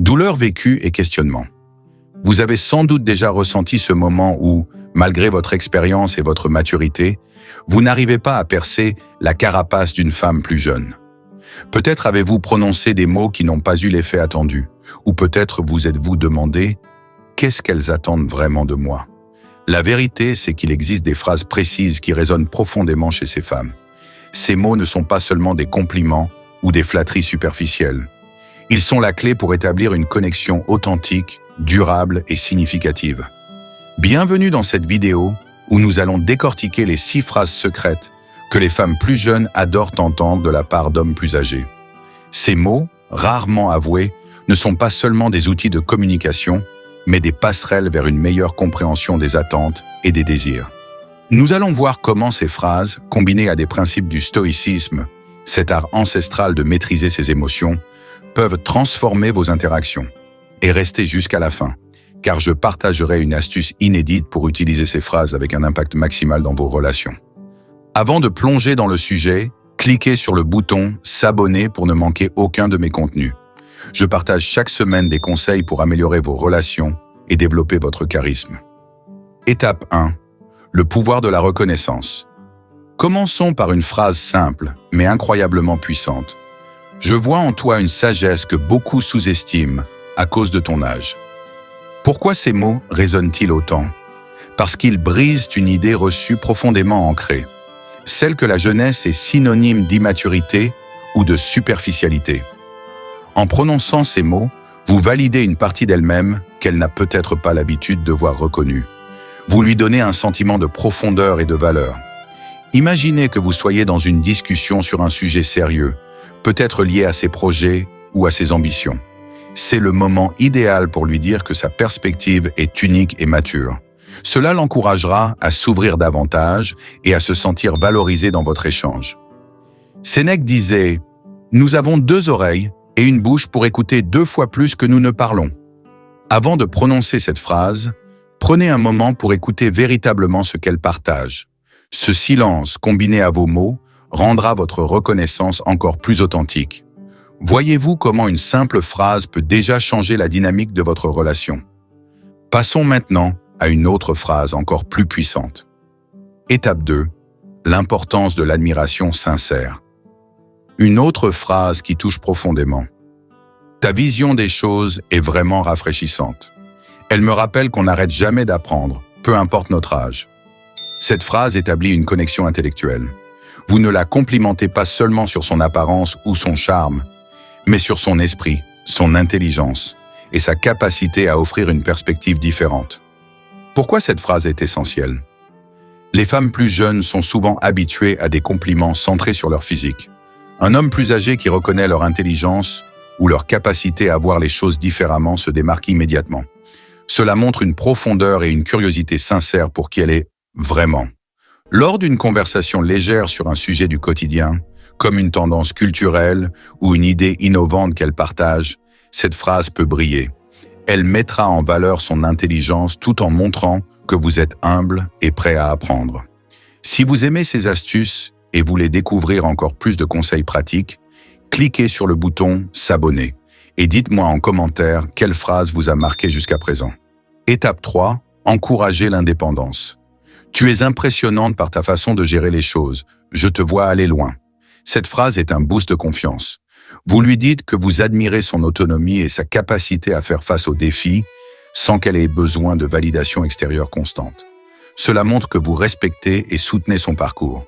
Douleur vécue et questionnement. Vous avez sans doute déjà ressenti ce moment où, malgré votre expérience et votre maturité, vous n'arrivez pas à percer la carapace d'une femme plus jeune. Peut-être avez-vous prononcé des mots qui n'ont pas eu l'effet attendu, ou peut-être vous êtes-vous demandé « Qu'est-ce qu'elles attendent vraiment de moi ?» La vérité, c'est qu'il existe des phrases précises qui résonnent profondément chez ces femmes. Ces mots ne sont pas seulement des compliments ou des flatteries superficielles. Ils sont la clé pour établir une connexion authentique, durable et significative. Bienvenue dans cette vidéo où nous allons décortiquer les 6 phrases secrètes que les femmes plus jeunes adorent entendre de la part d'hommes plus âgés. Ces mots, rarement avoués, ne sont pas seulement des outils de communication, mais des passerelles vers une meilleure compréhension des attentes et des désirs. Nous allons voir comment ces phrases, combinées à des principes du stoïcisme, cet art ancestral de maîtriser ses émotions, peuvent transformer vos interactions. Et restez jusqu'à la fin, car je partagerai une astuce inédite pour utiliser ces phrases avec un impact maximal dans vos relations. Avant de plonger dans le sujet, cliquez sur le bouton « S'abonner » pour ne manquer aucun de mes contenus. Je partage chaque semaine des conseils pour améliorer vos relations et développer votre charisme. Étape 1. Le pouvoir de la reconnaissance. Commençons par une phrase simple, mais incroyablement puissante. Je vois en toi une sagesse que beaucoup sous-estiment à cause de ton âge. Pourquoi ces mots résonnent-ils autant? Parce qu'ils brisent une idée reçue profondément ancrée, celle que la jeunesse est synonyme d'immaturité ou de superficialité. En prononçant ces mots, vous validez une partie d'elle-même qu'elle n'a peut-être pas l'habitude de voir reconnue. Vous lui donnez un sentiment de profondeur et de valeur. Imaginez que vous soyez dans une discussion sur un sujet sérieux, peut-être lié à ses projets ou à ses ambitions. C'est le moment idéal pour lui dire que sa perspective est unique et mature. Cela l'encouragera à s'ouvrir davantage et à se sentir valorisé dans votre échange. Sénèque disait « Nous avons 2 oreilles et une bouche pour écouter 2 fois plus que nous ne parlons. » Avant de prononcer cette phrase, prenez un moment pour écouter véritablement ce qu'elle partage. Ce silence, combiné à vos mots, rendra votre reconnaissance encore plus authentique. Voyez-vous comment une simple phrase peut déjà changer la dynamique de votre relation? Passons maintenant à une autre phrase encore plus puissante. Étape 2. L'importance de l'admiration sincère. Une autre phrase qui touche profondément. Ta vision des choses est vraiment rafraîchissante. Elle me rappelle qu'on n'arrête jamais d'apprendre, peu importe notre âge. Cette phrase établit une connexion intellectuelle. Vous ne la complimentez pas seulement sur son apparence ou son charme, mais sur son esprit, son intelligence et sa capacité à offrir une perspective différente. Pourquoi cette phrase est essentielle? Les femmes plus jeunes sont souvent habituées à des compliments centrés sur leur physique. Un homme plus âgé qui reconnaît leur intelligence ou leur capacité à voir les choses différemment se démarque immédiatement. Cela montre une profondeur et une curiosité sincère pour qui elle est vraiment. Lors d'une conversation légère sur un sujet du quotidien, comme une tendance culturelle ou une idée innovante qu'elle partage, cette phrase peut briller. Elle mettra en valeur son intelligence tout en montrant que vous êtes humble et prêt à apprendre. Si vous aimez ces astuces et voulez découvrir encore plus de conseils pratiques, cliquez sur le bouton « S'abonner » et dites-moi en commentaire quelle phrase vous a marqué jusqu'à présent. Étape 3. Encourager l'indépendance. Tu es impressionnante par ta façon de gérer les choses. Je te vois aller loin. Cette phrase est un boost de confiance. Vous lui dites que vous admirez son autonomie et sa capacité à faire face aux défis sans qu'elle ait besoin de validation extérieure constante. Cela montre que vous respectez et soutenez son parcours.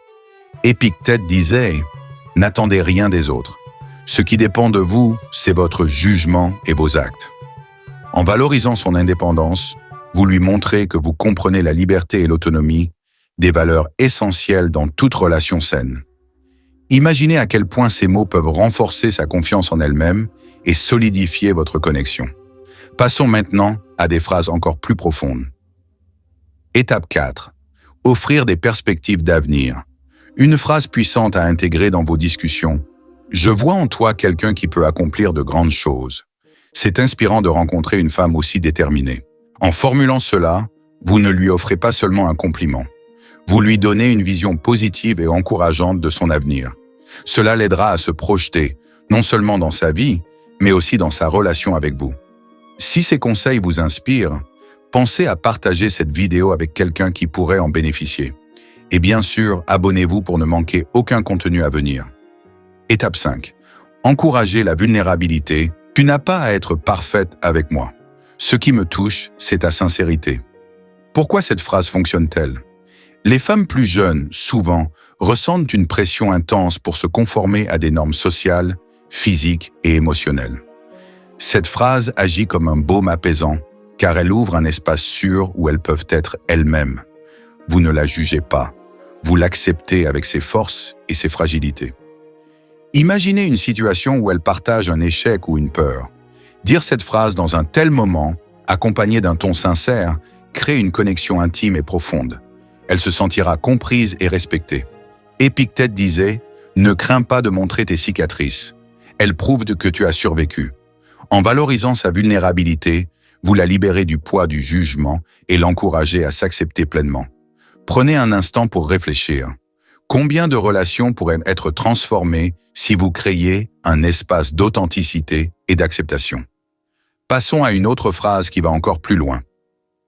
Épictète disait « N'attendez rien des autres. Ce qui dépend de vous, c'est votre jugement et vos actes. » En valorisant son indépendance, vous lui montrez que vous comprenez la liberté et l'autonomie, des valeurs essentielles dans toute relation saine. Imaginez à quel point ces mots peuvent renforcer sa confiance en elle-même et solidifier votre connexion. Passons maintenant à des phrases encore plus profondes. Étape 4. Offrir des perspectives d'avenir. Une phrase puissante à intégrer dans vos discussions. Je vois en toi quelqu'un qui peut accomplir de grandes choses. C'est inspirant de rencontrer une femme aussi déterminée. En formulant cela, vous ne lui offrez pas seulement un compliment. Vous lui donnez une vision positive et encourageante de son avenir. Cela l'aidera à se projeter, non seulement dans sa vie, mais aussi dans sa relation avec vous. Si ces conseils vous inspirent, pensez à partager cette vidéo avec quelqu'un qui pourrait en bénéficier. Et bien sûr, abonnez-vous pour ne manquer aucun contenu à venir. Étape 5. Encouragez la vulnérabilité. Tu n'as pas à être parfaite avec moi. Ce qui me touche, c'est ta sincérité. Pourquoi cette phrase fonctionne-t-elle? Les femmes plus jeunes, souvent, ressentent une pression intense pour se conformer à des normes sociales, physiques et émotionnelles. Cette phrase agit comme un baume apaisant, car elle ouvre un espace sûr où elles peuvent être elles-mêmes. Vous ne la jugez pas, vous l'acceptez avec ses forces et ses fragilités. Imaginez une situation où elle partage un échec ou une peur. Dire cette phrase dans un tel moment, accompagné d'un ton sincère, crée une connexion intime et profonde. Elle se sentira comprise et respectée. Épictète disait « Ne crains pas de montrer tes cicatrices. Elles prouvent que tu as survécu. » En valorisant sa vulnérabilité, vous la libérez du poids du jugement et l'encouragez à s'accepter pleinement. Prenez un instant pour réfléchir. Combien de relations pourraient être transformées si vous créiez un espace d'authenticité et d'acceptation? Passons à une autre phrase qui va encore plus loin.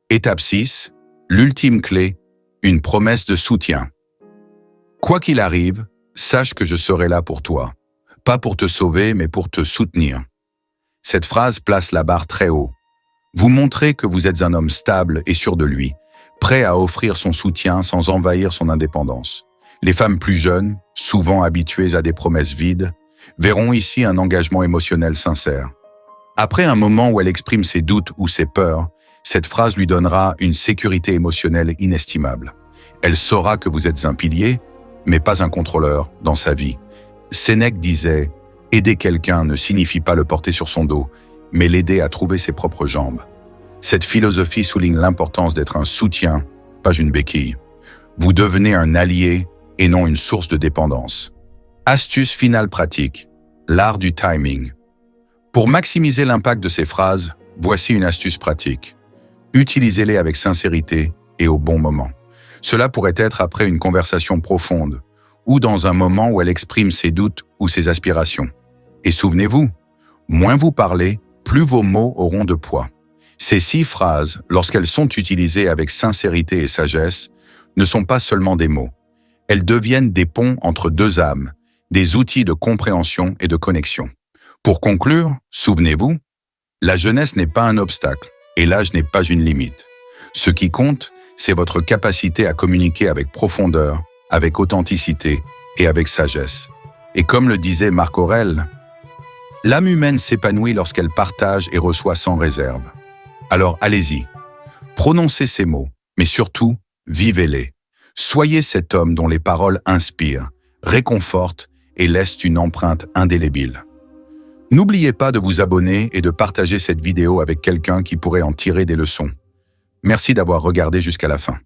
Étape 6. L'ultime clé, une promesse de soutien. Quoi qu'il arrive, sache que je serai là pour toi. Pas pour te sauver, mais pour te soutenir. Cette phrase place la barre très haut. Vous montrez que vous êtes un homme stable et sûr de lui, prêt à offrir son soutien sans envahir son indépendance. Les femmes plus jeunes, souvent habituées à des promesses vides, verront ici un engagement émotionnel sincère. Après un moment où elle exprime ses doutes ou ses peurs, cette phrase lui donnera une sécurité émotionnelle inestimable. Elle saura que vous êtes un pilier, mais pas un contrôleur dans sa vie. Sénèque disait « Aider quelqu'un ne signifie pas le porter sur son dos, mais l'aider à trouver ses propres jambes. » Cette philosophie souligne l'importance d'être un soutien, pas une béquille. Vous devenez un allié et non une source de dépendance. Astuce finale pratique, l'art du timing. Pour maximiser l'impact de ces phrases, voici une astuce pratique. Utilisez-les avec sincérité et au bon moment. Cela pourrait être après une conversation profonde ou dans un moment où elle exprime ses doutes ou ses aspirations. Et souvenez-vous, moins vous parlez, plus vos mots auront de poids. Ces 6 phrases, lorsqu'elles sont utilisées avec sincérité et sagesse, ne sont pas seulement des mots. Elles deviennent des ponts entre deux âmes, des outils de compréhension et de connexion. Pour conclure, souvenez-vous, la jeunesse n'est pas un obstacle et l'âge n'est pas une limite. Ce qui compte, c'est votre capacité à communiquer avec profondeur, avec authenticité et avec sagesse. Et comme le disait Marc Aurèle, l'âme humaine s'épanouit lorsqu'elle partage et reçoit sans réserve. Alors allez-y, prononcez ces mots, mais surtout, vivez-les. Soyez cet homme dont les paroles inspirent, réconfortent et laissent une empreinte indélébile. N'oubliez pas de vous abonner et de partager cette vidéo avec quelqu'un qui pourrait en tirer des leçons. Merci d'avoir regardé jusqu'à la fin.